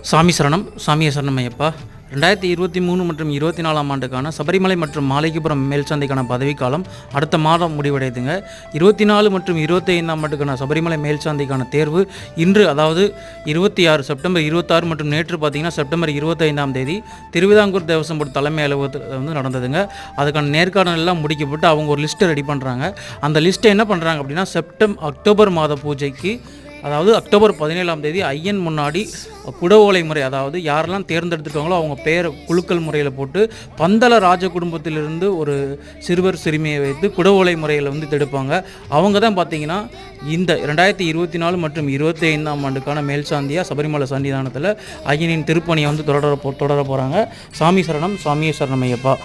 சாமி சரணம், சாமியே சரணம் ஐயப்பா. 2023 மற்றும் 24ஆம் ஆண்டுக்கான சபரிமலை மற்றும் மாலைக்குப்புறம் மேல்சந்தைக்கான பதவிக்காலம் அடுத்த மாதம் முடிவடையுதுங்க. 24 மற்றும் 25ஆம் ஆண்டுக்கான சபரிமலை மேல்சந்தைக்கான தேர்வு இன்று, அதாவது 26 செப்டம்பர் 26 மற்றும் நேற்று பார்த்தீங்கன்னா செப்டம்பர் 25ஆம் தேதி திருவிதாங்கூர் தேவசம் போர்டு தலைமை அலுவலகத்தில் நடந்ததுங்க. அதுக்கான நேர்காணல் எல்லாம் முடிக்கப்பட்டு அவங்க ஒரு லிஸ்ட்டை ரெடி பண்ணுறாங்க. அந்த லிஸ்ட்டை என்ன பண்ணுறாங்க அப்படின்னா அக்டோபர் மாத பூஜைக்கு, அதாவது அக்டோபர் 17ஆம் தேதி ஐயன் முன்னாடி குடவோலை முறை, அதாவது யாரெல்லாம் தேர்ந்தெடுத்துட்டாங்களோ அவங்க பேர் குலுக்கல் முறையில் போட்டு பந்தள ராஜ குடும்பத்திலிருந்து ஒரு சிறுவர் சிறுமியை வைத்து குடவோலை முறையில் எடுப்பாங்க. அவங்க தான் பார்த்தீங்கன்னா இந்த 2024 மற்றும் 25ஆம் ஆண்டுக்கான மேல்சாந்தியாக சபரிமலை சன்னிதானத்தில் ஐயனின் திருப்பணியை தொடர போகிறாங்க. சாமி சரணம், சாமியே சரணம் ஐயப்பா.